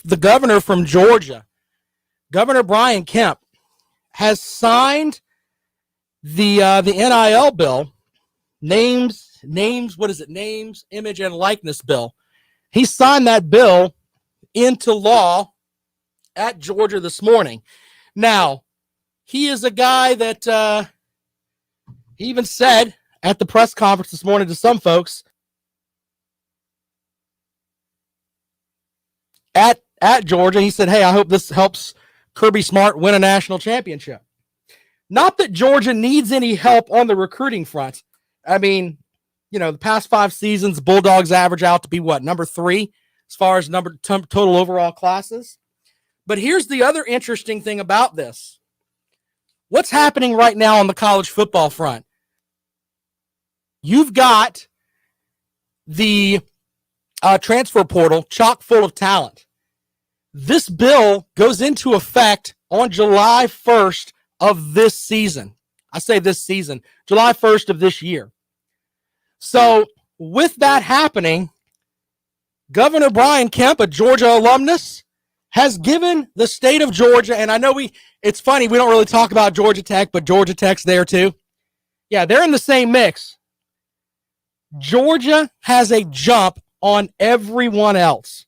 The governor from Georgia, Governor Brian Kemp, has signed the NIL bill, names, what is it? Names, image, and likeness bill. He signed that bill into law at Georgia this morning. Now, he is a guy that he even said at the press conference this morning to some folks at Georgia, he said, hey, I hope this helps Kirby Smart win a national championship. Not that Georgia needs any help on the recruiting front. I mean, the past 5 seasons, Bulldogs average out to be what, number 3 as far as total overall classes. But here's the other interesting thing about this. What's happening right now on the college football front? You've got the transfer portal chock full of talent. This bill goes into effect on July 1st of this season. I say this season, July 1st of this year. So with that happening, Governor Brian Kemp, a Georgia alumnus, has given the state of Georgia, and I know it's funny, we don't really talk about Georgia Tech, but Georgia Tech's there too. Yeah, they're in the same mix. Georgia has a jump on everyone else.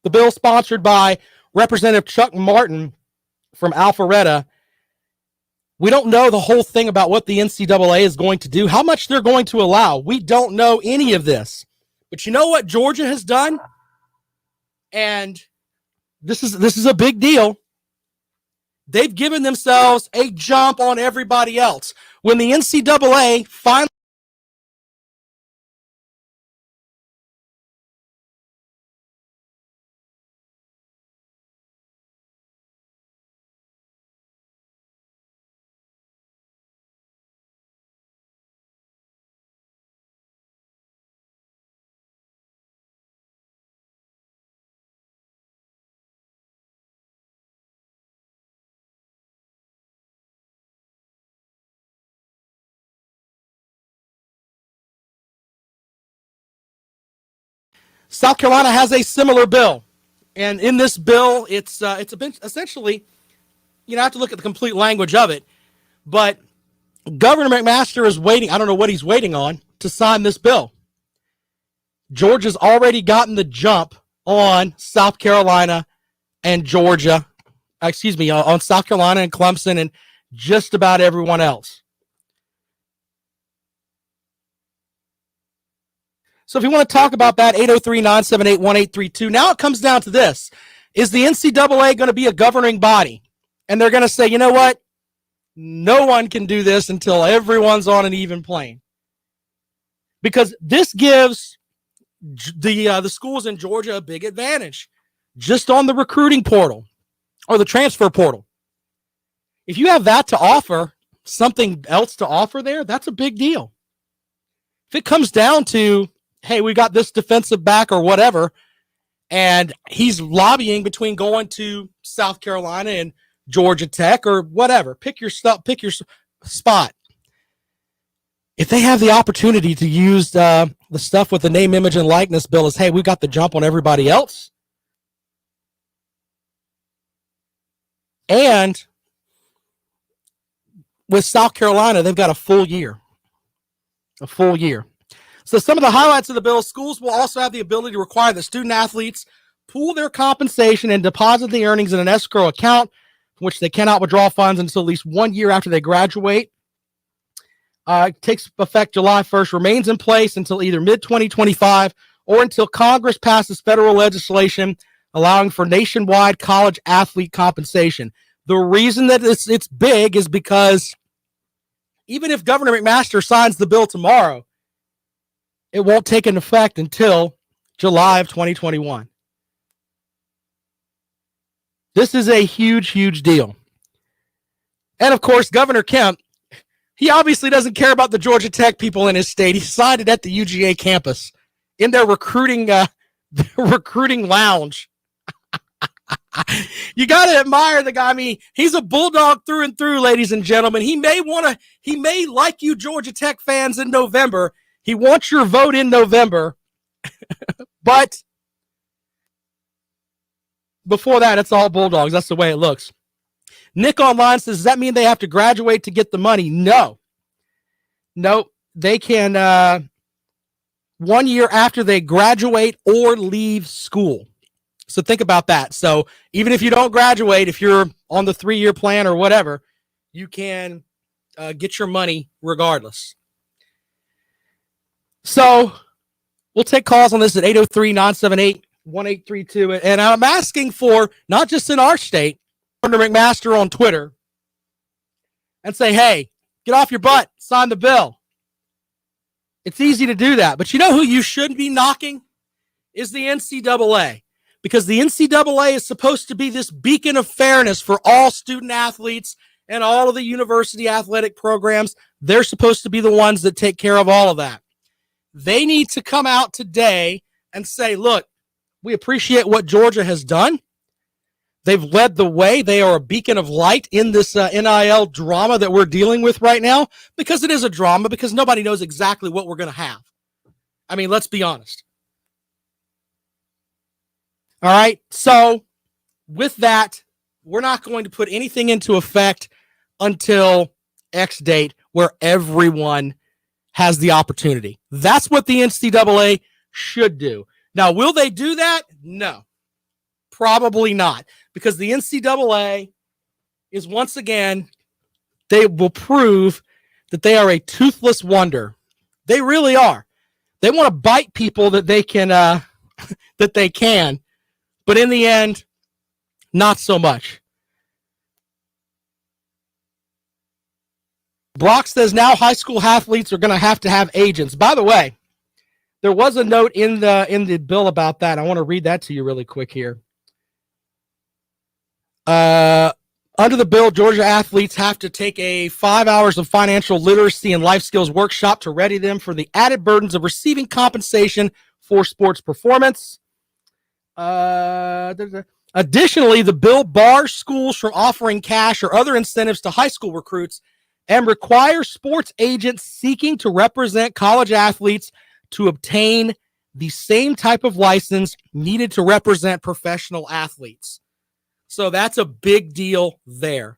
The bill sponsored by Representative Chuck Martin from Alpharetta. We don't know the whole thing about what the NCAA is going to do, how much they're going to allow. We don't know any of this. But you know what Georgia has done? And this is a big deal. They've given themselves a jump on everybody else. When the NCAA finally South Carolina has a similar bill, and in this bill, it's essentially, I have to look at the complete language of it, but Governor McMaster is waiting. I don't know what he's waiting on to sign this bill. Georgia's already gotten the jump on South Carolina and Georgia. On South Carolina and Clemson and just about everyone else. So if you want to talk about that, 803-978-1832. Now it comes down to this. Is the NCAA going to be a governing body? And they're going to say, you know what? No one can do this until everyone's on an even plane. Because this gives the schools in Georgia a big advantage just on the recruiting portal or the transfer portal. If you have that to offer, something else to offer there, that's a big deal. If it comes down to, hey, we got this defensive back or whatever, and he's lobbying between going to South Carolina and Georgia Tech or whatever, pick your spot. If they have the opportunity to use the stuff with the name, image, and likeness bill as, hey, we got the jump on everybody else, and with South Carolina, they've got a full year. So some of the highlights of the bill: schools will also have the ability to require that student athletes pool their compensation and deposit the earnings in an escrow account from which they cannot withdraw funds until at least 1 year after they graduate. It takes effect July 1st, remains in place until either mid-2025 or until Congress passes federal legislation allowing for nationwide college athlete compensation. The reason that it's big is because even if Governor McMaster signs the bill tomorrow, it won't take into effect until July of 2021. This is a huge, huge deal. And of course, Governor Kemp, he obviously doesn't care about the Georgia Tech people in his state. He signed it at the UGA campus in their recruiting lounge. You got to admire the guy. I mean, he's a Bulldog through and through, ladies and gentlemen. He may like you Georgia Tech fans in November. He wants your vote in November, But before that, it's all Bulldogs. That's the way it looks. Nick Online says, does that mean they have to graduate to get the money? No. No, they can 1 year after they graduate or leave school. So think about that. So even if you don't graduate, if you're on the 3-year plan or whatever, you can get your money regardless. So we'll take calls on this at 803-978-1832. And I'm asking for, not just in our state, Governor McMaster on Twitter and say, hey, get off your butt, sign the bill. It's easy to do that. But you know who you should be knocking? Is the NCAA. Because the NCAA is supposed to be this beacon of fairness for all student athletes and all of the university athletic programs. They're supposed to be the ones that take care of all of that. They need to come out today and say, look, we appreciate what Georgia has done. They've led the way. They are a beacon of light in this NIL drama that we're dealing with right now, because it is a drama, because nobody knows exactly what we're going to have. I mean, let's be honest. All right. So with that, we're not going to put anything into effect until X date where everyone has the opportunity. That's what the NCAA should do. Now, will they do that? No, probably not, because the NCAA is, once again, they will prove that they are a toothless wonder. They really are. They want to bite people that they can, but in the end, not so much. Brock says now high school athletes are going to have agents. By the way, there was a note in the bill about that. I want to read that to you really quick here. Under the bill, Georgia athletes have to take a 5 hours of financial literacy and life skills workshop to ready them for the added burdens of receiving compensation for sports performance. Additionally, the bill bars schools from offering cash or other incentives to high school recruits and requires sports agents seeking to represent college athletes to obtain the same type of license needed to represent professional athletes. So that's a big deal there.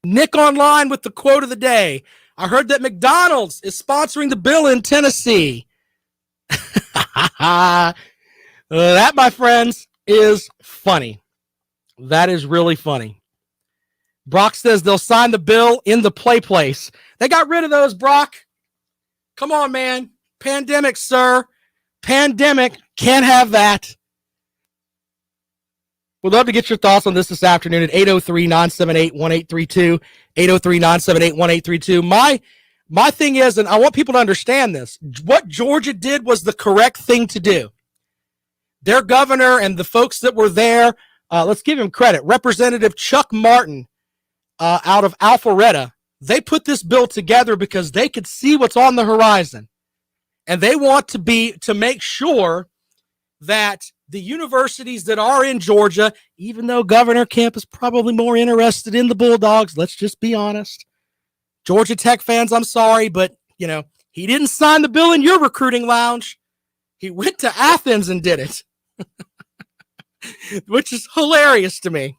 Nick Online with the quote of the day. I heard that McDonald's is sponsoring the bill in Tennessee. That, my friends, is funny. That is really funny. Brock says they'll sign the bill in the play place. They got rid of those, Brock. Come on, man. Pandemic, sir. Pandemic. Can't have that. We'd love to get your thoughts on this afternoon at 803-978-1832, 803-978-1832. My thing is, and I want people to understand this, what Georgia did was the correct thing to do. Their governor and the folks that were there, let's give him credit. Representative Chuck Martin out of Alpharetta, they put this bill together because they could see what's on the horizon. And they want to make sure that the universities that are in Georgia, even though Governor Kemp is probably more interested in the Bulldogs, let's just be honest. Georgia Tech fans, I'm sorry, but, he didn't sign the bill in your recruiting lounge. He went to Athens and did it, which is hilarious to me.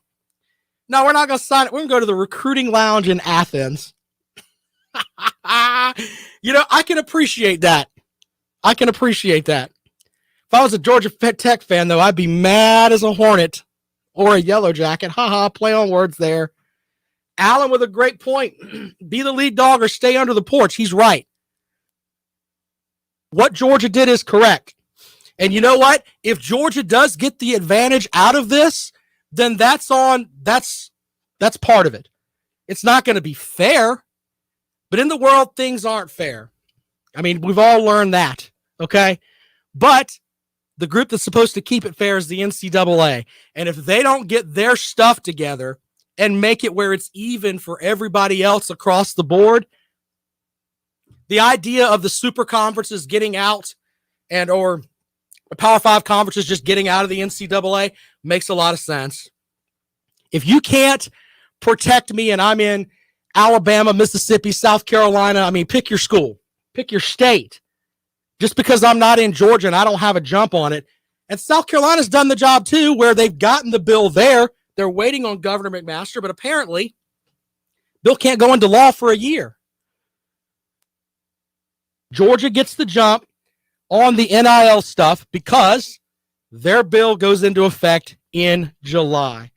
No, we're not going to sign it. We're going to go to the recruiting lounge in Athens. I can appreciate that. I can appreciate that. If I was a Georgia Tech fan, though, I'd be mad as a Hornet or a Yellow Jacket. Play on words there. Alan with a great point. Be the lead dog or stay under the porch. He's right. What Georgia did is correct. And you know what? If Georgia does get the advantage out of this, then that's part of it. It's not going to be fair, but in the world, things aren't fair. I mean, we've all learned that, okay? But the group that's supposed to keep it fair is the NCAA. And if they don't get their stuff together and make it where it's even for everybody else across the board, the idea of the super conferences getting out or the Power 5 conferences just getting out of the NCAA makes a lot of sense. If you can't protect me and I'm in Alabama, Mississippi, South Carolina, pick your school, pick your state. just because I'm not in Georgia and I don't have a jump on it. And South Carolina's done the job too, where they've gotten the bill there. They're waiting on Governor McMaster, but apparently bill can't go into law for a year. Georgia gets the jump on the NIL stuff because their bill goes into effect in July.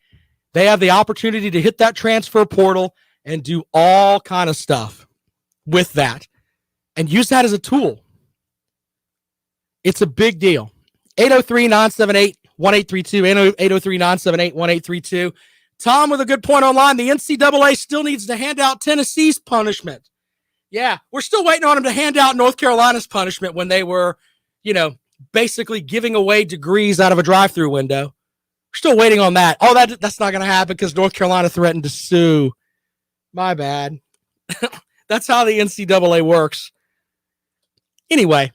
They have the opportunity to hit that transfer portal and do all kind of stuff with that and use that as a tool. It's a big deal. 803-978-1832, 803-978-1832. Tom with a good point online. The NCAA still needs to hand out Tennessee's punishment. Yeah, we're still waiting on them to hand out North Carolina's punishment when they were, basically giving away degrees out of a drive-through window. We're still waiting on that. Oh, that's not going to happen because North Carolina threatened to sue. My bad. That's how the NCAA works. Anyway,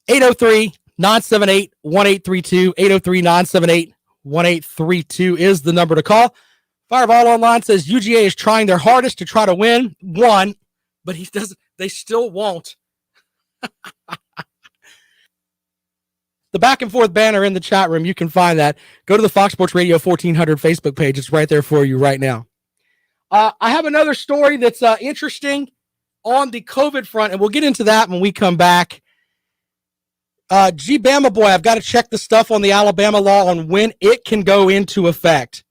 803-978-1832, 803-978-1832 is the number to call. Fireball Online says UGA is trying their hardest to try to win one, but they still won't. The back and forth banner in the chat room, you can find that. Go to the Fox Sports Radio 1400 Facebook page. It's right there for you right now. I have another story that's interesting on the COVID front, and we'll get into that when we come back. Bama boy, I've got to check the stuff on the Alabama law on when it can go into effect.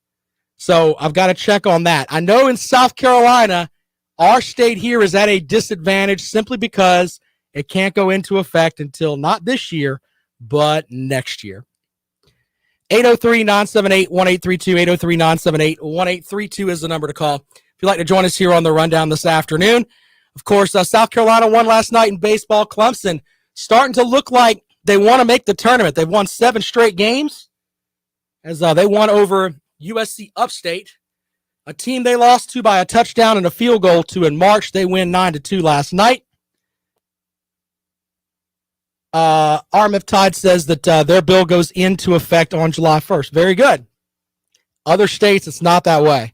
So I've got to check on that. I know in South Carolina, our state here is at a disadvantage simply because it can't go into effect until not this year, but next year. 803-978-1832, 803-978-1832 is the number to call. If you'd like to join us here on the rundown this afternoon. Of course, South Carolina won last night in baseball. Clemson starting to look like they want to make the tournament. They've won 7 straight games as they won over USC Upstate, a team they lost to by a touchdown and a field goal to in March. They win 9-2 last night. RMF Tide says that their bill goes into effect on July 1st. Very good. Other states, it's not that way.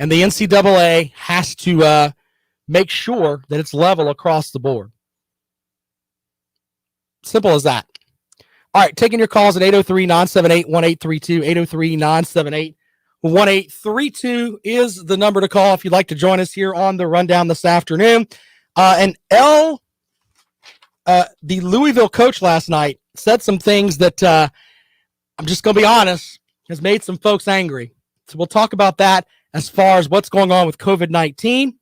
And the NCAA has to make sure that it's level across the board. Simple as that. All right, taking your calls at 803-978-1832, 803-978-1832 is the number to call if you'd like to join us here on the rundown this afternoon. The Louisville coach last night said some things that I'm just going to be honest, has made some folks angry. So we'll talk about that as far as what's going on with COVID-19.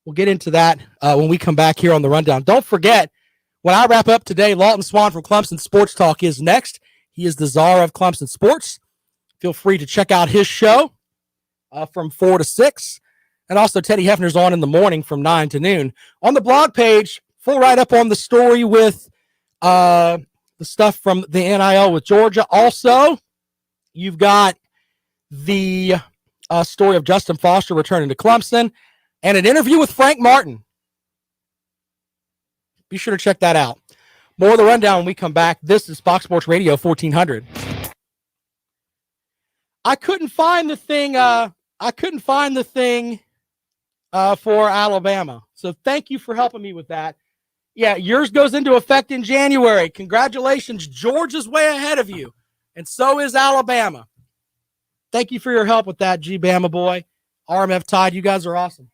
We'll get into that when we come back here on the rundown. Don't forget, when I wrap up today, Lawton Swan from Clemson Sports Talk is next. He is the czar of Clemson Sports. Feel free to check out his show from 4 to 6. And also Teddy Hefner's on in the morning from 9 to noon. On the blog page, full write-up on the story with the stuff from the NIL with Georgia. Also, you've got the story of Justin Foster returning to Clemson and an interview with Frank Martin. Be sure to check that out. More of the rundown when we come back. This is Fox Sports Radio 1400. I couldn't find the thing for Alabama. So thank you for helping me with that. Yeah, yours goes into effect in January. Congratulations. Georgia's way ahead of you. And so is Alabama. Thank you for your help with that, Bama boy. RMF Tide, you guys are awesome.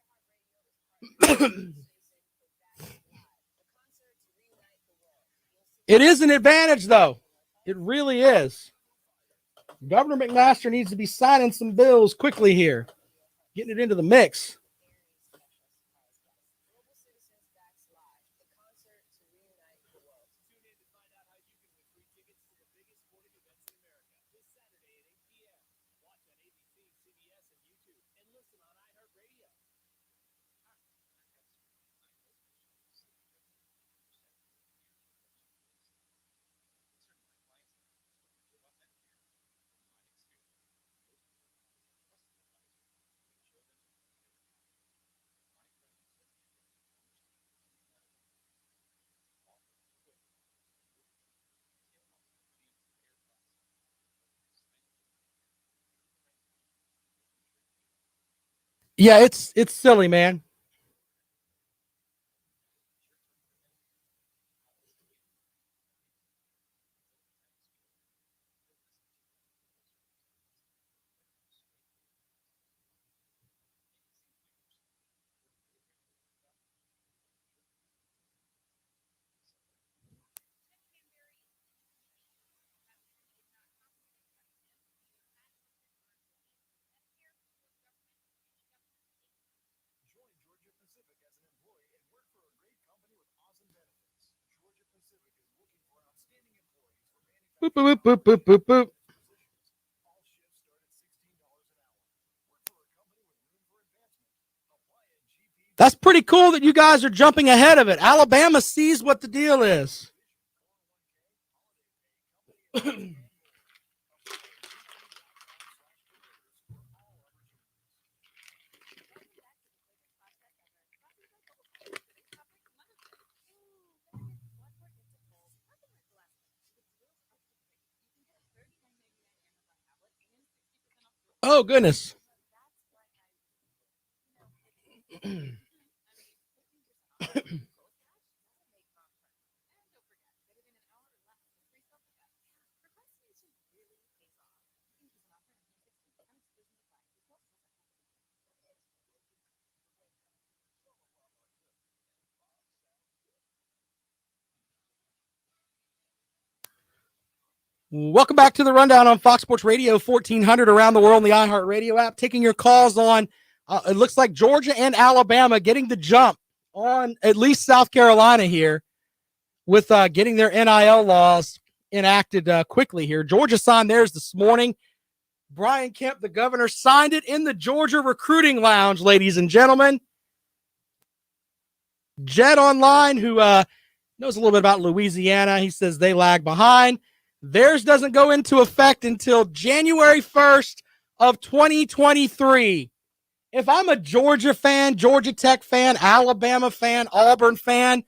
It is an advantage, though. It really is. Governor McMaster needs to be signing some bills quickly here, getting it into the mix. Yeah, it's silly, man. Boop, boop, boop, boop, boop, boop. That's pretty cool that you guys are jumping ahead of it. Alabama sees what the deal is. Oh, goodness. Welcome back to the Rundown on Fox Sports Radio 1400 around the world in the iHeartRadio app. Taking your calls on, it looks like Georgia and Alabama getting the jump on at least South Carolina here with getting their NIL laws enacted quickly here. Georgia signed theirs this morning. Brian Kemp, the governor, signed it in the Georgia Recruiting Lounge, ladies and gentlemen. Jed Online, who knows a little bit about Louisiana, he says they lag behind. Theirs doesn't go into effect until January 1st of 2023. If I'm a Georgia fan, Georgia Tech fan, Alabama fan, Auburn fan,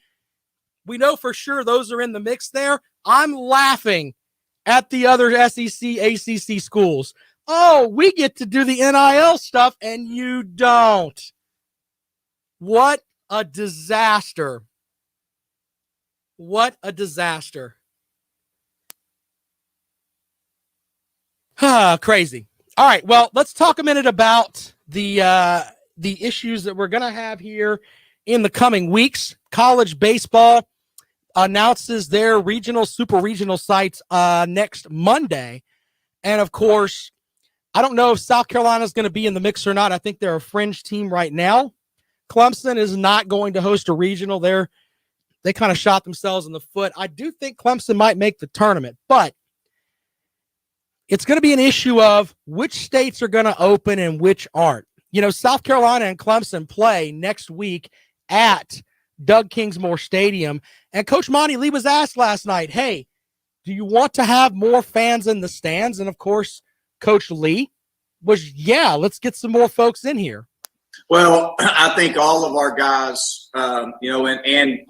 we know for sure those are in the mix there. I'm laughing at the other SEC, ACC schools. Oh, we get to do the NIL stuff and you don't. What a disaster. What a disaster. Crazy. All right, well, let's talk a minute about the issues that we're going to have here in the coming weeks. College baseball announces their regional, super regional sites next Monday. And, of course, I don't know if South Carolina is going to be in the mix or not. I think they're a fringe team right now. Clemson is not going to host a regional. They kind of shot themselves in the foot. I do think Clemson might make the tournament, but it's going to be an issue of which states are going to open and which aren't. You know, South Carolina and Clemson play next week at Doug Kingsmore Stadium. And Coach Monty Lee was asked last night, hey, do you want to have more fans in the stands? And, of course, Coach Lee was, yeah, let's get some more folks in here. Well, I think all of our guys, and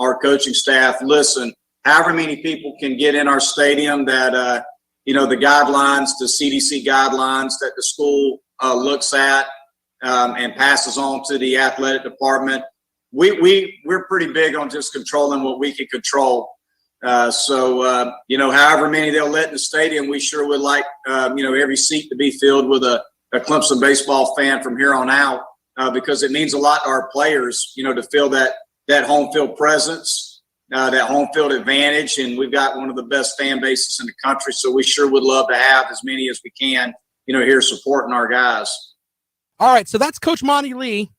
our coaching staff, listen, however many people can get in our stadium that, the guidelines, the CDC guidelines that the school looks at and passes on to the athletic department. We're pretty big on just controlling what we can control. However many they'll let in the stadium, we sure would like, every seat to be filled with a Clemson baseball fan from here on out, because it means a lot to our players, to feel that home field presence. That home field advantage, and we've got one of the best fan bases in the country, so we sure would love to have as many as we can, here supporting our guys. All right, so that's Coach Monty Lee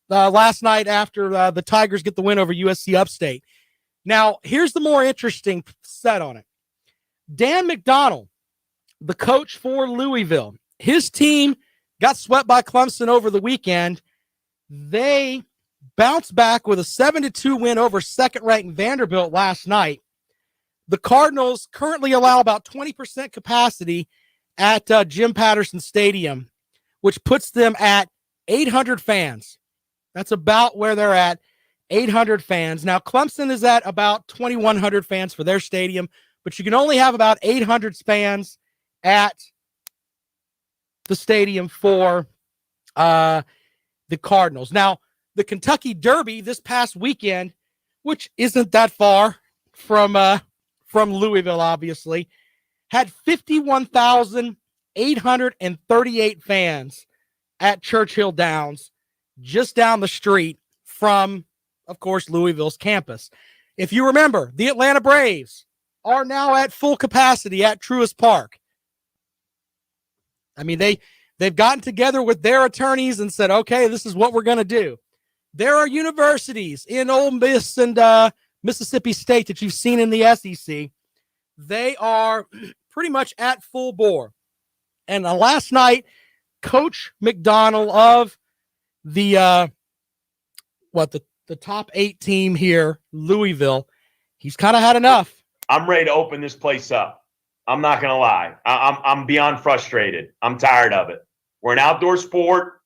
last night after the Tigers get the win over USC Upstate. Now, here's the more interesting set on it. Dan McDonnell, the coach for Louisville, his team got swept by Clemson over the weekend. They bounced back with a 7-2 win over second-ranked Vanderbilt last night. The Cardinals currently allow about 20% capacity at Jim Patterson Stadium, which puts them at 800 fans. That's about where they're at, 800 fans. Now, Clemson is at about 2,100 fans for their stadium, but you can only have about 800 fans at the stadium for the Cardinals. Now, the Kentucky Derby this past weekend, which isn't that far from Louisville, obviously, had 51,838 fans at Churchill Downs, just down the street from, of course, Louisville's campus. If you remember, the Atlanta Braves are now at full capacity at Truist Park. I mean, they've gotten together with their attorneys and said, okay, this is what we're going to do. There are universities in Ole Miss and Mississippi State that you've seen in the SEC, they are pretty much at full bore. And last night, Coach McDonald of the top 8 team here, Louisville, he's kind of had enough. I'm ready to open this place up. I'm not going to lie. I'm beyond frustrated. I'm tired of it. We're an outdoor sport.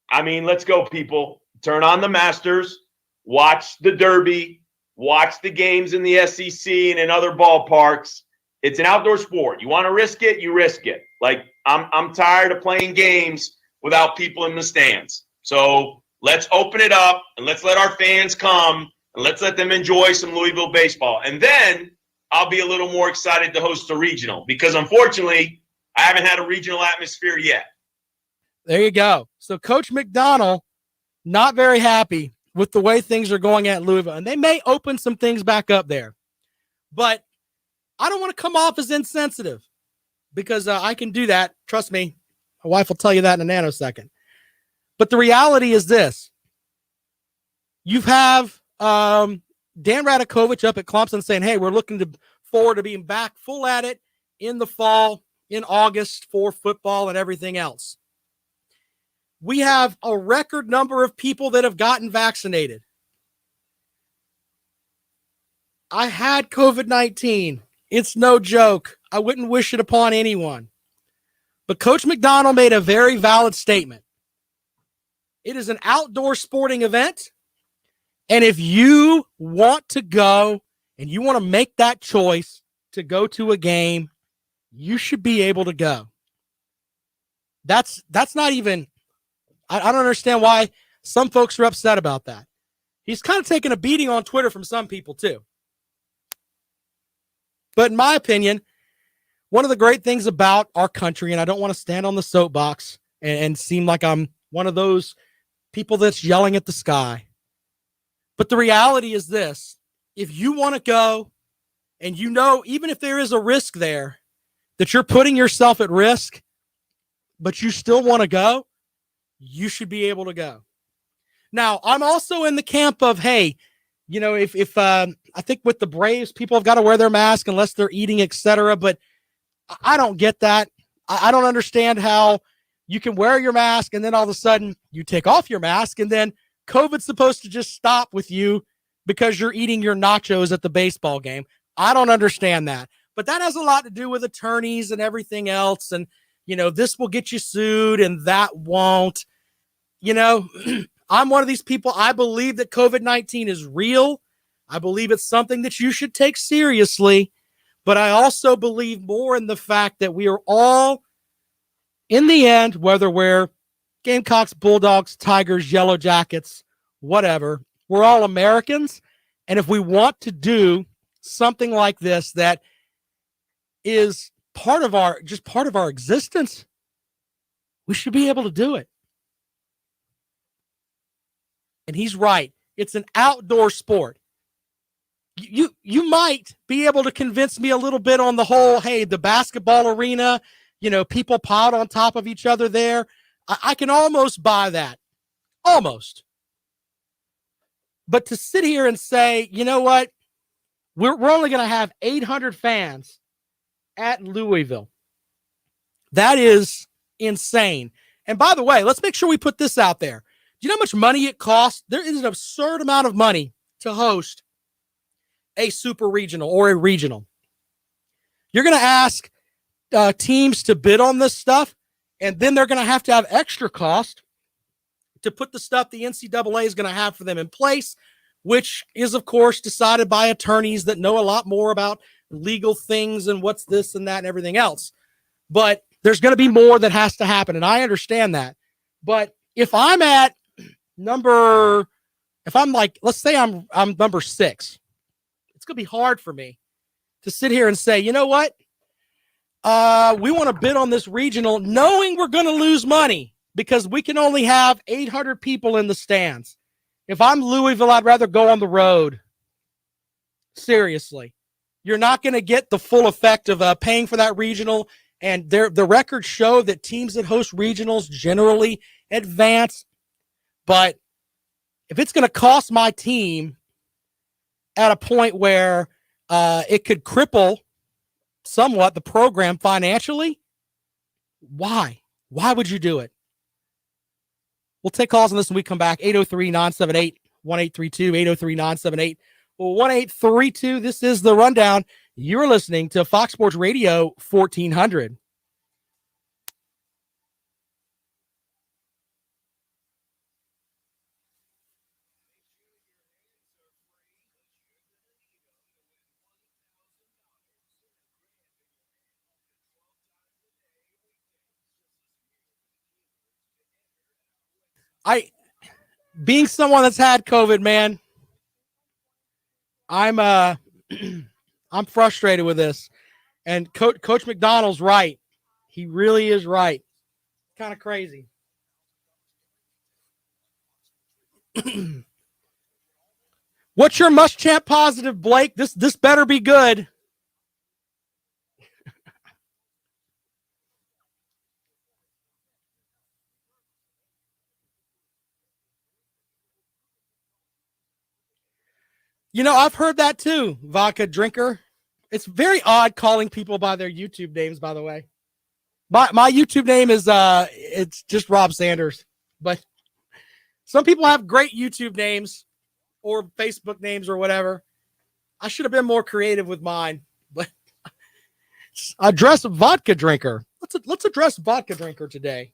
I mean, let's go, people. Turn on the Masters, watch the Derby, watch the games in the SEC and in other ballparks. It's an outdoor sport. You want to risk it, you risk it. Like, I'm tired of playing games without people in the stands. So let's open it up and let's let our fans come and let's let them enjoy some Louisville baseball. And then I'll be a little more excited to host a regional because, unfortunately, I haven't had a regional atmosphere yet. There you go. So Coach McDonald, not very happy with the way things are going at Louisville. And they may open some things back up there. But I don't want to come off as insensitive because I can do that. Trust me. My wife will tell you that in a nanosecond. But the reality is this. You have Dan Radakovich up at Clemson saying, hey, we're looking forward to being back full at it in the fall, in August for football and everything else. We have a record number of people that have gotten vaccinated. I had COVID-19. It's no joke. I wouldn't wish it upon anyone. But Coach McDonald made a very valid statement. It is an outdoor sporting event. And if you want to go and you want to make that choice to go to a game, you should be able to go. That's not even, I don't understand why some folks are upset about that. He's kind of taking a beating on Twitter from some people too. But in my opinion, one of the great things about our country, and I don't want to stand on the soapbox and seem like I'm one of those people that's yelling at the sky. But the reality is this. If you want to go and you know, even if there is a risk there, that you're putting yourself at risk, but you still want to go, you should be able to go. Now, I'm also in the camp of, hey, you know, if I think with the Braves, people have got to wear their mask unless they're eating, etc. But I don't get that. I don't understand how you can wear your mask and then all of a sudden you take off your mask and then COVID's supposed to just stop with you because you're eating your nachos at the baseball game. I don't understand that. But that has a lot to do with attorneys and everything else. And, you know, this will get you sued and that won't. You know, I'm one of these people. I believe that COVID-19 is real. I believe it's something that you should take seriously. But I also believe more in the fact that we are all, in the end, whether we're Gamecocks, Bulldogs, Tigers, Yellow Jackets, whatever, we're all Americans. And if we want to do something like this that is part of our existence, we should be able to do it. And he's right. It's an outdoor sport. You might be able to convince me a little bit on the whole, hey, the basketball arena, you know, people piled on top of each other there. I can almost buy that. Almost. But to sit here and say, you know what, we're only going to have 800 fans at Louisville. That is insane. And by the way, let's make sure we put this out there. Do you know how much money it costs? There is an absurd amount of money to host a super regional or a regional. You're going to ask teams to bid on this stuff, and then they're going to have extra cost to put the stuff the NCAA is going to have for them in place, which is, of course, decided by attorneys that know a lot more about legal things and what's this and that and everything else. But there's going to be more that has to happen, and I understand that. But if I'm at let's say I'm number 6, it's going to be hard for me to sit here and say, you know what? We want to bid on this regional knowing we're going to lose money because we can only have 800 people in the stands. If I'm Louisville, I'd rather go on the road. Seriously. You're not going to get the full effect of paying for that regional. And the records show that teams that host regionals generally advance. But if it's going to cost my team at a point where it could cripple somewhat the program financially, why? Why would you do it? We'll take calls on this when we come back. 803-978-1832, 803-978-1832. This is The Rundown. You're listening to Fox Sports Radio 1400. Being someone that's had COVID, man, I'm I'm frustrated with this. And Coach McDonald's right. He really is right. Kind of crazy. What's your Muschamp positive, Blake? This better be good. You know, I've heard that too, vodka drinker. It's very odd calling people by their YouTube names, by the way. My YouTube name is it's just Rob Sanders. But some people have great YouTube names or Facebook names or whatever. I should have been more creative with mine. But address vodka drinker. Let's address vodka drinker today.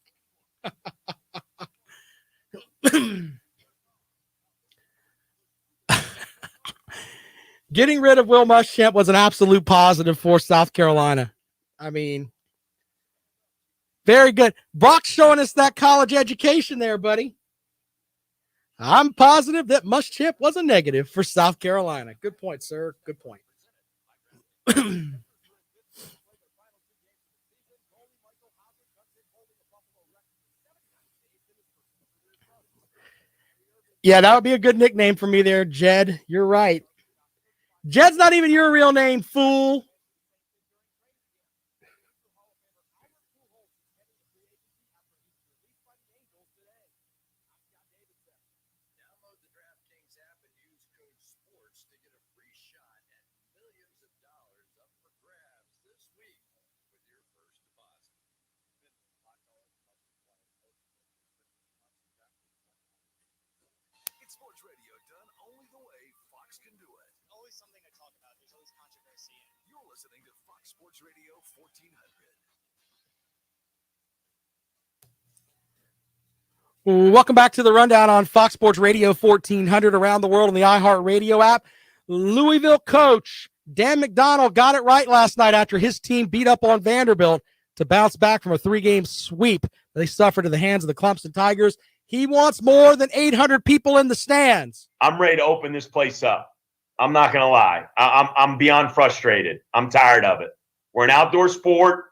Getting rid of Will Muschamp was an absolute positive for South Carolina. I mean, very good. Brock's showing us that college education there, buddy. I'm positive that Muschamp was a negative for South Carolina. Good point, sir. Good point. Yeah, that would be a good nickname for me there, Jed. You're right. Jed's not even your real name, fool. Sports radio done only the way Fox can do it. Always something to talk about. There's always controversy. You're listening to Fox Sports Radio 1400. Welcome back to the Rundown on Fox Sports Radio 1400 around the world on the iHeartRadio app. Louisville coach Dan McDonnell got it right last night after his team beat up on Vanderbilt to bounce back from a 3-game sweep they suffered at the hands of the Clemson Tigers. He wants more than 800 people in the stands. I'm ready to open this place up. I'm not going to lie. I'm beyond frustrated. I'm tired of it. We're an outdoor sport.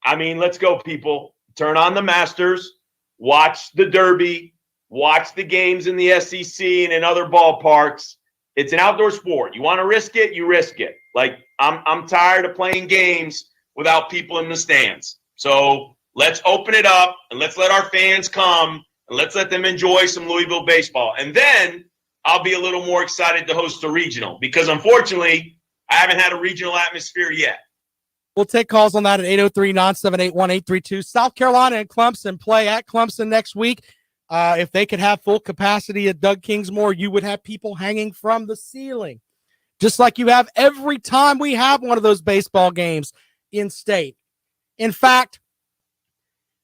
I mean, let's go, people. Turn on the Masters. Watch the Derby. Watch the games in the SEC and in other ballparks. It's an outdoor sport. You want to risk it, you risk it. Like, I'm tired of playing games without people in the stands. So let's open it up and let's let our fans come. And let's let them enjoy some Louisville baseball. And then I'll be a little more excited to host a regional because, unfortunately, I haven't had a regional atmosphere yet. We'll take calls on that at 803-978-1832. South Carolina and Clemson play at Clemson next week. If they could have full capacity at Doug Kingsmore, you would have people hanging from the ceiling, just like you have every time we have one of those baseball games in state. In fact,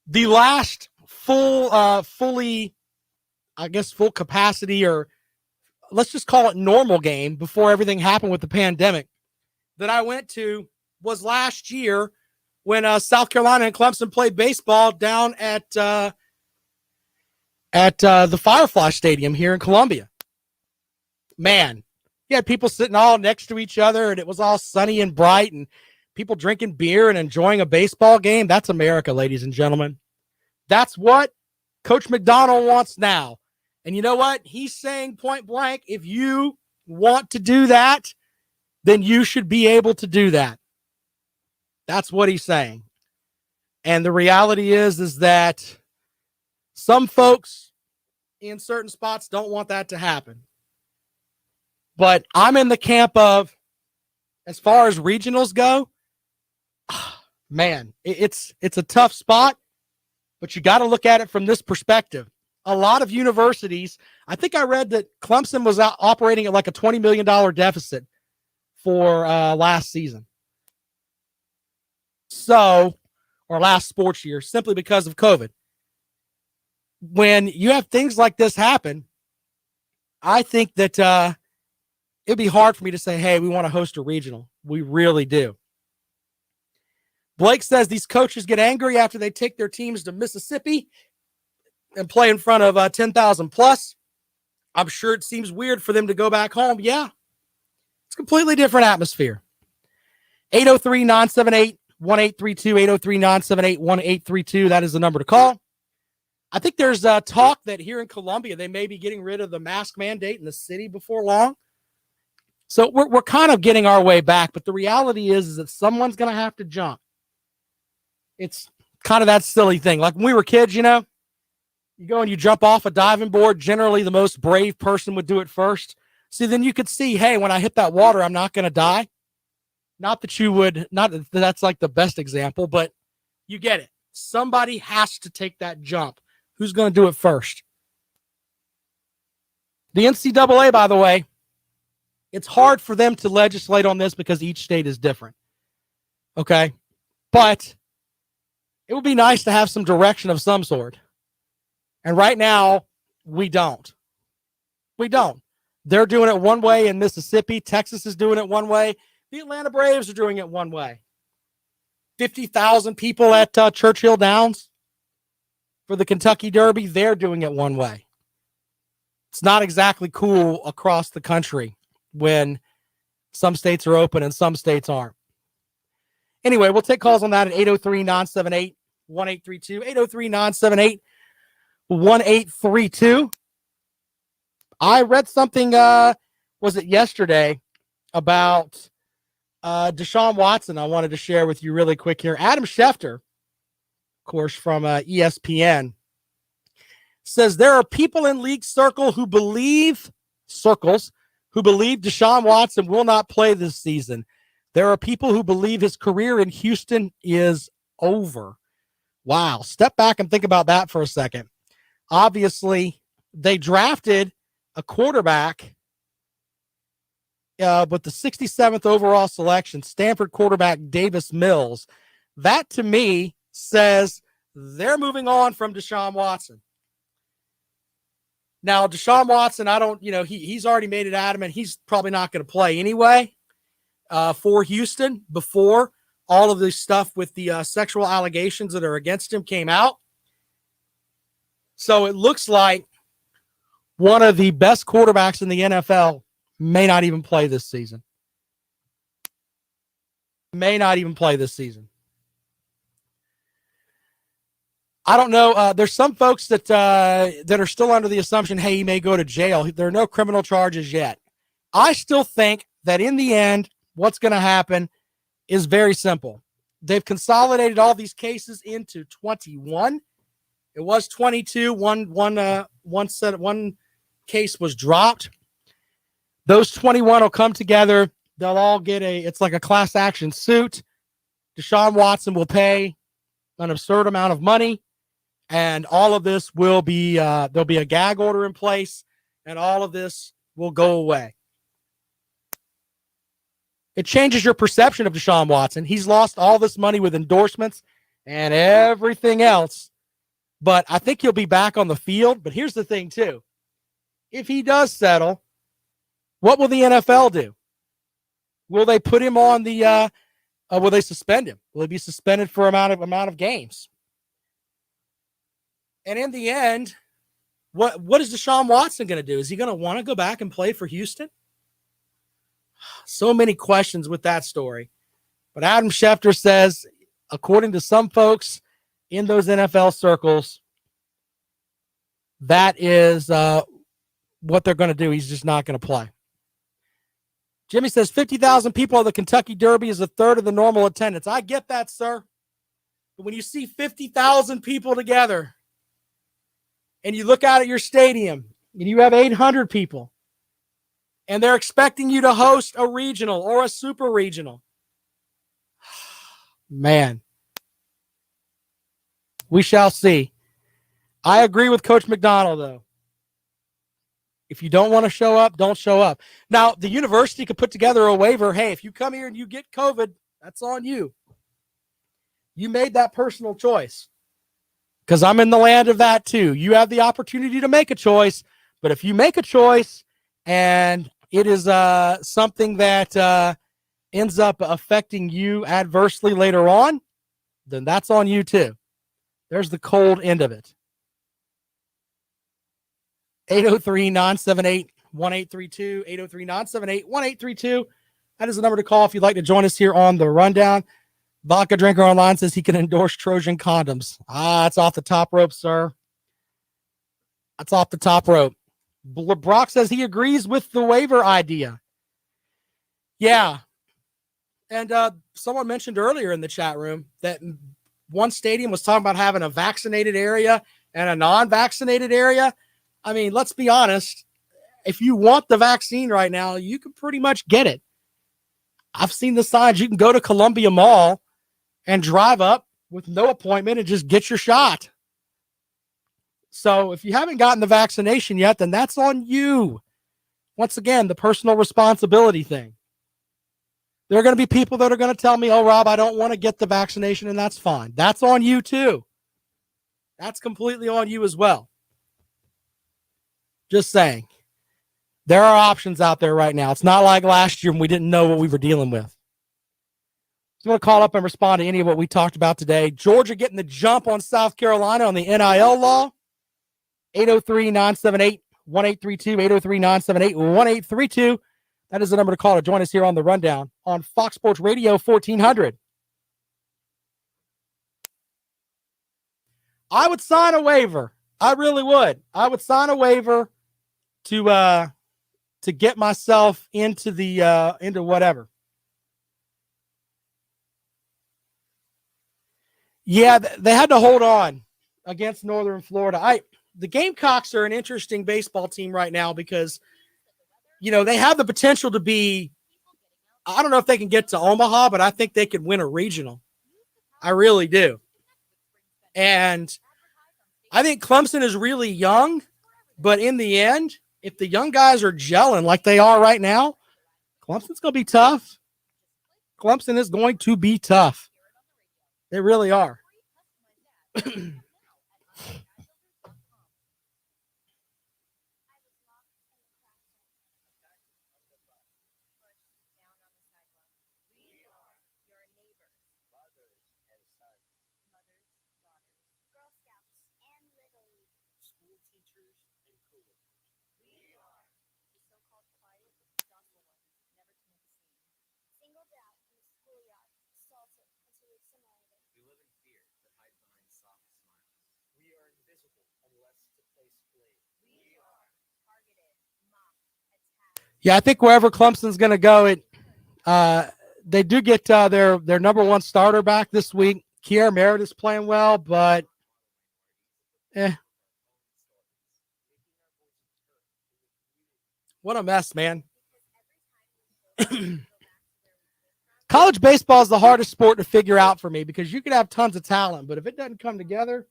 the last fully, I guess, full capacity, or let's just call it normal game before everything happened with the pandemic that I went to was last year when South Carolina and Clemson played baseball down at the Firefly Stadium here in Columbia. Man, you had people sitting all next to each other, and it was all sunny and bright, and people drinking beer and enjoying a baseball game. That's America, ladies and gentlemen. That's what Coach McDonnell wants now. And you know what? He's saying point blank, if you want to do that, then you should be able to do that. That's what he's saying. And the reality is that some folks in certain spots don't want that to happen. But I'm in the camp of, as far as regionals go, man, it's a tough spot, but you got to look at it from this perspective. A lot of universities, I think I read that Clemson was out operating at like a $20 million deficit for last season. So, or last sports year, simply because of COVID. When you have things like this happen, I think that it'd be hard for me to say, hey, we want to host a regional. We really do. Blake says these coaches get angry after they take their teams to Mississippi and play in front of 10,000 plus. I'm sure it seems weird for them to go back home. Yeah, it's a completely different atmosphere. 803-978-1832, 803-978-1832. That is the number to call. I think there's talk that here in Columbia, they may be getting rid of the mask mandate in the city before long. So we're kind of getting our way back, but the reality is that someone's going to have to jump. It's kind of that silly thing. Like when we were kids, you know, you go and you jump off a diving board. Generally, the most brave person would do it first. See, then you could see, hey, when I hit that water, I'm not going to die. Not that you would, not that that's like the best example, but you get it. Somebody has to take that jump. Who's going to do it first? The NCAA, by the way, it's hard for them to legislate on this because each state is different. Okay? But it would be nice to have some direction of some sort. And right now, we don't. We don't. They're doing it one way in Mississippi. Texas is doing it one way. The Atlanta Braves are doing it one way. 50,000 people at Churchill Downs for the Kentucky Derby, they're doing it one way. It's not exactly cool across the country when some states are open and some states aren't. Anyway, we'll take calls on that at 803-978-1832, 803-978-1832. I read something, was it yesterday, about Deshaun Watson I wanted to share with you really quick here. Adam Schefter, of course, from ESPN, says there are people in league circles who believe Deshaun Watson will not play this season. There are people who believe his career in Houston is over. Wow. Step back and think about that for a second. Obviously, they drafted a quarterback with the 67th overall selection, Stanford quarterback Davis Mills. That, to me, says they're moving on from Deshaun Watson. Now, Deshaun Watson, he's already made it adamant he's probably not going to play anyway for Houston before all of this stuff with the sexual allegations that are against him came out. So it looks like one of the best quarterbacks in the NFL may not even play this season. I don't know. There's some folks that are still under the assumption, hey, he may go to jail. There are no criminal charges yet. I still think that in the end, what's going to happen is very simple. They've consolidated all these cases into 21. It was 22. One case was dropped. Those 21 will come together. They'll all get it's like a class action suit. Deshaun Watson will pay an absurd amount of money. And all of this will be, there'll be a gag order in place, and all of this will go away. It changes your perception of Deshaun Watson. He's lost all this money with endorsements and everything else, but I think he'll be back on the field. But here's the thing, too. If he does settle, what will the NFL do? Will they put him on the, will they suspend him? Will he be suspended for amount of games? And in the end, what is Deshaun Watson going to do? Is he going to want to go back and play for Houston? So many questions with that story. But Adam Schefter says, according to some folks in those NFL circles, that is what they're going to do. He's just not going to play. Jimmy says 50,000 people at the Kentucky Derby is a third of the normal attendance. I get that, sir. But when you see 50,000 people together, and you look out at your stadium and you have 800 people, and they're expecting you to host a regional or a super regional. Man, we shall see. I agree with Coach McDonald, though. If you don't want to show up, don't show up. Now, the university could put together a waiver. Hey, if you come here and you get COVID, that's on you. You made that personal choice. Because I'm in the land of that too. You have the opportunity to make a choice, but if you make a choice and it is something that ends up affecting you adversely later on, then that's on you too. There's the cold end of it. 803-978-1832, 803-978-1832. That is the number to call if you'd like to join us here on The Rundown. Vodka Drinker Online says he can endorse Trojan condoms. That's off the top rope, sir. That's off the top rope. Brock says he agrees with the waiver idea. Yeah. And someone mentioned earlier in the chat room that one stadium was talking about having a vaccinated area and a non-vaccinated area. I mean, let's be honest. If you want the vaccine right now, you can pretty much get it. I've seen the signs. You can go to Columbia Mall and drive up with no appointment and just get your shot. So if you haven't gotten the vaccination yet, then that's on you. Once again, the personal responsibility thing. There are going to be people that are going to tell me, oh, Rob, I don't want to get the vaccination, and that's fine. That's on you too. That's completely on you as well. Just saying. There are options out there right now. It's not like last year when we didn't know what we were dealing with. So I'm going to call up and respond to any of what we talked about today. Georgia getting the jump on South Carolina on the NIL law. 803-978-1832, 803-978-1832. That is the number to call to join us here on The Rundown on Fox Sports Radio 1400. I would sign a waiver. I really would. I would sign a waiver to get myself into the into whatever. Yeah, they had to hold on against Northern Florida. The Gamecocks are an interesting baseball team right now because, you know, they have the potential to be, I don't know if they can get to Omaha, but I think they could win a regional. I really do. And I think Clemson is really young, but in the end, if the young guys are gelling like they are right now, Clemson's going to be tough. Clemson is going to be tough. They really are. Yeah, I think wherever Clemson's going to go, they do get their number one starter back this week. Kier Meredith's playing well, but what a mess, man. College baseball is the hardest sport to figure out for me because you could have tons of talent, but if it doesn't come together,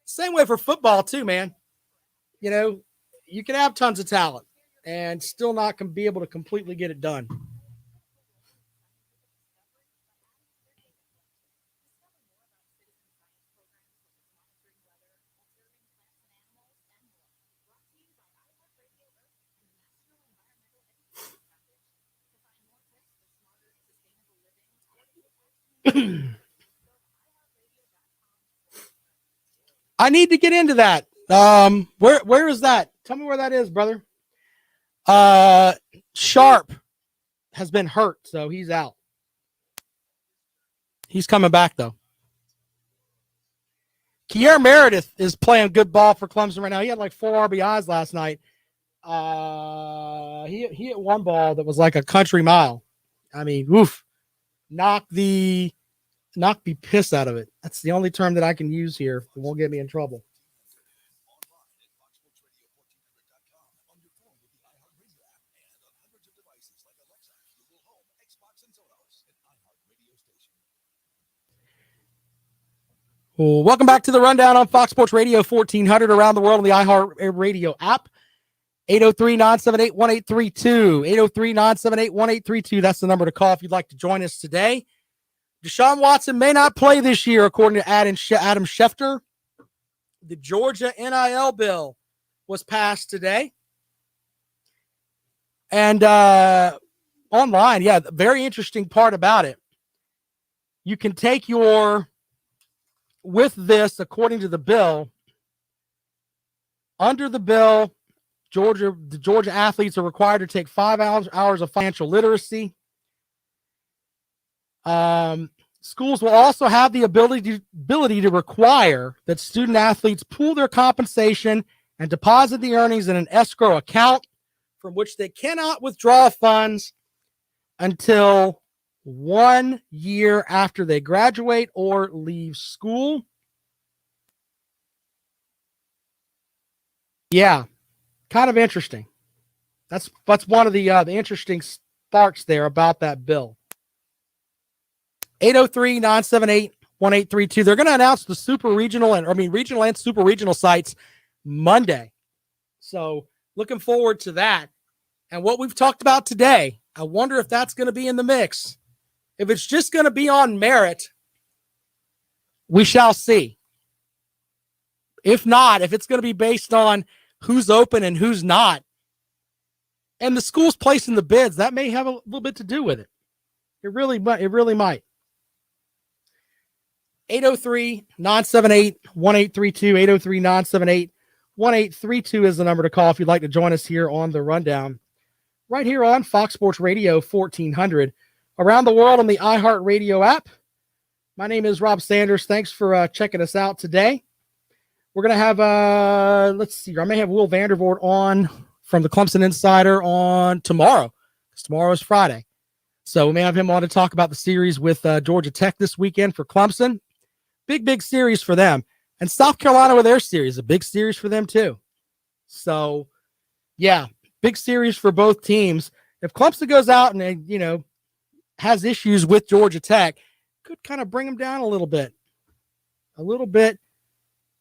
same way for football too, man. You know, you can have tons of talent and still not be able to completely get it done. I need to get into that. Where is that? Tell me where that is, brother. Sharp has been hurt, so he's out. He's coming back though. Kier Meredith is playing good ball for Clemson right now. He had like 4 RBIs last night. He hit one ball that was like a country mile. I mean, oof. Knock the piss out of it. That's the only term that I can use here. It won't get me in trouble. Well, welcome back to the Rundown on Fox Sports Radio 1400 around the world on the iHeart Radio app. 803-978-1832. 803-978-1832. That's the number to call if you'd like to join us today. Deshaun Watson may not play this year, according to Adam Schefter. The Georgia NIL bill was passed today. And online, yeah, the very interesting part about it. You can take with this, according to the bill, under the bill, the Georgia athletes are required to take 5 hours of financial literacy. Schools will also have the ability to require that student athletes pool their compensation and deposit the earnings in an escrow account from which they cannot withdraw funds until 1 year after they graduate or leave school. Yeah, kind of interesting. That's one of the interesting sparks there about that bill. 803-978-1832. They're going to announce the regional and super regional sites Monday. So looking forward to that. And what we've talked about today, I wonder if that's going to be in the mix. If it's just going to be on merit, we shall see. If not, if it's going to be based on who's open and who's not, and the school's placing the bids, that may have a little bit to do with it. It really might. 803-978-1832. 803-978-1832 is the number to call if you'd like to join us here on the Rundown. Right here on Fox Sports Radio 1400. Around the world on the iHeart Radio app. My name is Rob Sanders. Thanks for checking us out today. We're going to have, let's see, I may have Will Vandervoort on from the Clemson Insider on tomorrow, because tomorrow is Friday. So we may have him on to talk about the series with Georgia Tech this weekend for Clemson. Big series for them. And South Carolina with their series, a big series for them too. So, yeah, big series for both teams. If Clemson goes out and, has issues with Georgia Tech, could kind of bring them down a little bit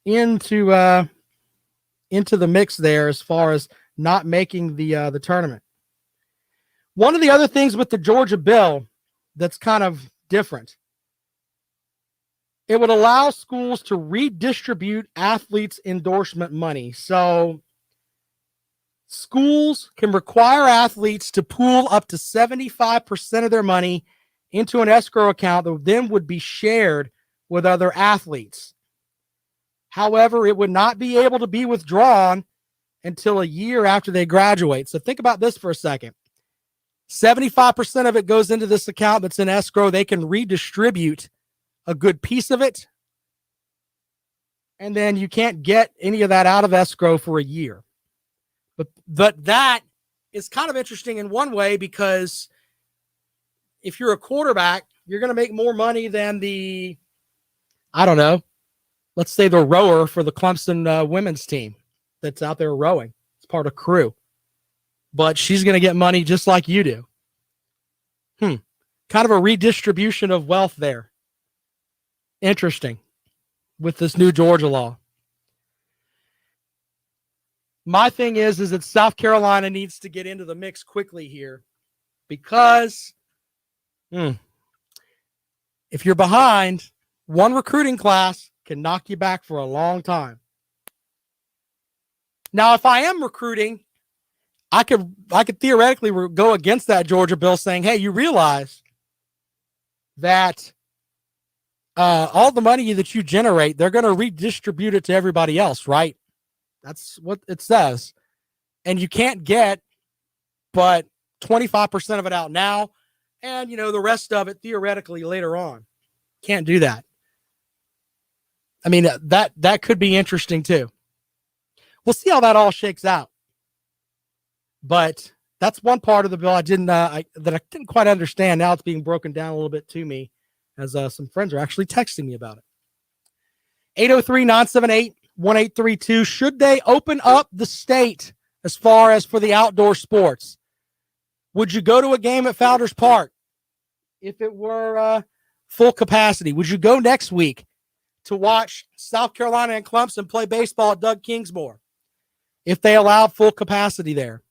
into the mix there as far as not making the tournament. One of the other things with the Georgia bill that's kind of different, it would allow schools to redistribute athletes' endorsement money. So schools can require athletes to pool up to 75% of their money into an escrow account that then would be shared with other athletes. However, it would not be able to be withdrawn until a year after they graduate. So think about this for a second. 75% of it goes into this account that's in escrow. They can redistribute a good piece of it. And then you can't get any of that out of escrow for a year. But that is kind of interesting in one way, because if you're a quarterback, you're going to make more money than let's say the rower for the Clemson women's team that's out there rowing. It's part of crew. But she's going to get money just like you do. Kind of a redistribution of wealth there. Interesting with this new Georgia law. My thing is that South Carolina needs to get into the mix quickly here, because if you're behind, one recruiting class can knock you back for a long time. Now, if I am recruiting, I could theoretically go against that Georgia bill, saying, hey, you realize that all the money that you generate, they're going to redistribute it to everybody else, right? That's what it says. And you can't get but 25% of it out now, and, the rest of it theoretically later on. Can't do that. I mean, that could be interesting too. We'll see how that all shakes out. But that's one part of the bill I didn't quite understand. Now it's being broken down a little bit to me, as some friends are actually texting me about it. 803-978-1832. Should they open up the state as far as for the outdoor sports? Would you go to a game at Founders Park if it were full capacity? Would you go next week to watch South Carolina and Clemson play baseball at Doug Kingsmore if they allow full capacity there.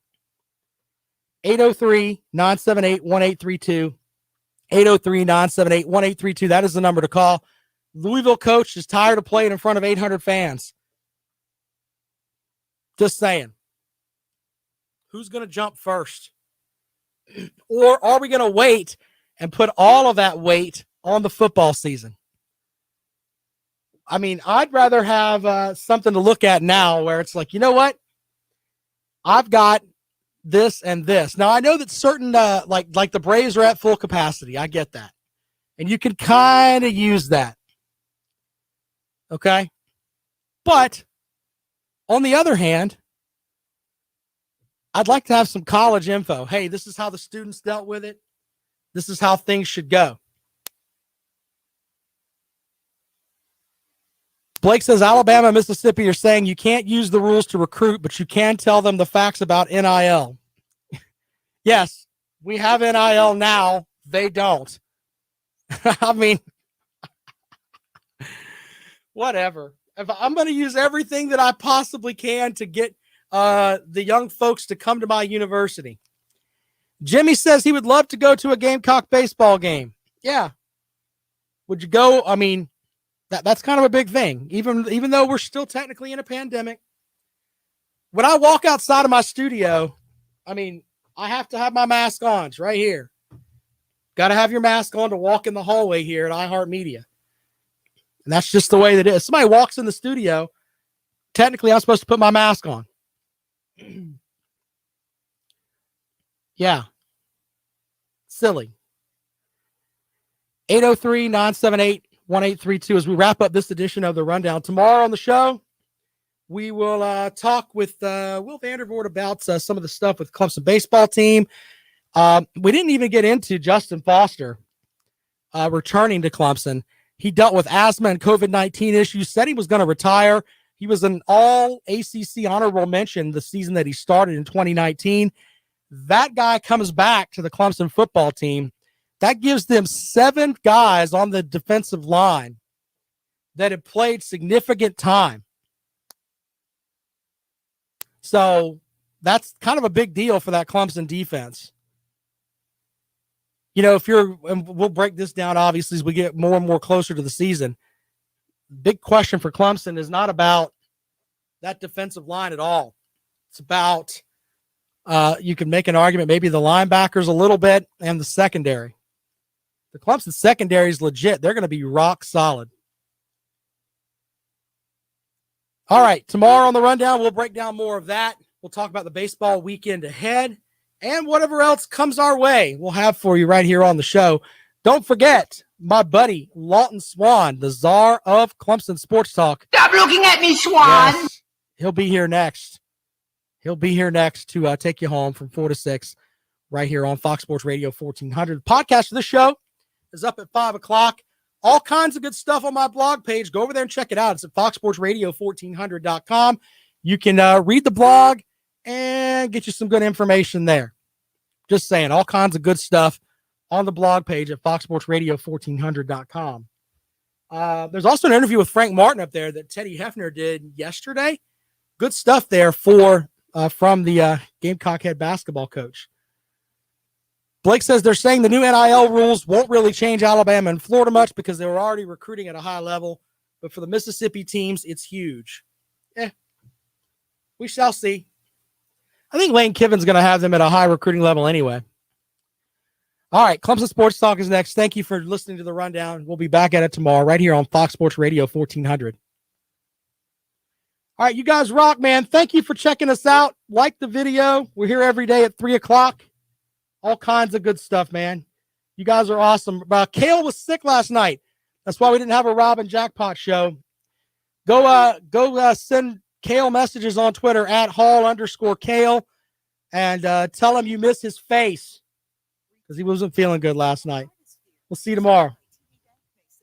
803-978-1832. 803-978-1832. That is the number to call. Louisville coach is tired of playing in front of 800 fans. Just saying. Who's going to jump first? Or are we going to wait and put all of that weight on the football season? I mean, I'd rather have something to look at now where it's like, you know what? I've got this and this. Now, I know that certain, like the Braves are at full capacity. I get that. And you can kind of use that. Okay? But on the other hand, I'd like to have some college info. Hey, this is how the students dealt with it. This is how things should go. Blake says Alabama and Mississippi are saying you can't use the rules to recruit, but you can tell them the facts about NIL. Yes, we have NIL now. They don't. I mean, whatever. If I'm going to use everything that I possibly can to get the young folks to come to my university. Jimmy says he would love to go to a Gamecock baseball game. Yeah. Would you go? I mean, that's kind of a big thing. Even though we're still technically in a pandemic. When I walk outside of my studio, I mean, I have to have my mask on. It's right here. Got to have your mask on to walk in the hallway here at iHeartMedia. And that's just the way that it is. Somebody walks in the studio, technically I'm supposed to put my mask on. Yeah. Silly. 803-978-1832 as we wrap up this edition of The Rundown. Tomorrow on the show, we will talk with Will Vandervoort about some of the stuff with Clemson baseball team. We didn't even get into Justin Foster returning to Clemson. He dealt with asthma and COVID-19 issues, said he was going to retire. He was an all ACC honorable mention the season that he started in 2019. That guy comes back to the Clemson football team. That gives them 7 guys on the defensive line that have played significant time. So that's kind of a big deal for that Clemson defense. You know, and we'll break this down obviously as we get more and more closer to the season. Big question for Clemson is not about that defensive line at all. It's about, you can make an argument, maybe the linebackers a little bit and the secondary. The Clemson secondary is legit. They're going to be rock solid. All right, tomorrow on the Rundown, we'll break down more of that. We'll talk about the baseball weekend ahead and whatever else comes our way, we'll have for you right here on the show. Don't forget, my buddy, Lawton Swan, the czar of Clemson Sports Talk. Stop looking at me, Swan. Yes, he'll be here next. He'll be here next to take you home from 4 to 6 right here on Fox Sports Radio 1400. The podcast of the show is up at 5 o'clock. All kinds of good stuff on my blog page. Go over there and check it out. It's at foxsportsradio1400.com. You can read the blog and get you some good information there. Just saying, all kinds of good stuff on the blog page at foxsportsradio1400.com. There's also an interview with Frank Martin up there that Teddy Hefner did yesterday. Good stuff there from the Gamecock head basketball coach. Blake says they're saying the new NIL rules won't really change Alabama and Florida much because they were already recruiting at a high level. But for the Mississippi teams, it's huge. We shall see. I think Lane Kiffin's going to have them at a high recruiting level anyway. All right, Clemson Sports Talk is next. Thank you for listening to the Rundown. We'll be back at it tomorrow right here on Fox Sports Radio 1400. All right, you guys rock, man. Thank you for checking us out. Like the video. We're here every day at 3 o'clock. All kinds of good stuff, man. You guys are awesome. Kale was sick last night. That's why we didn't have a Robin Jackpot show. Go send Kale messages on Twitter at Hall_Kale and tell him you miss his face because he wasn't feeling good last night. We'll see you tomorrow.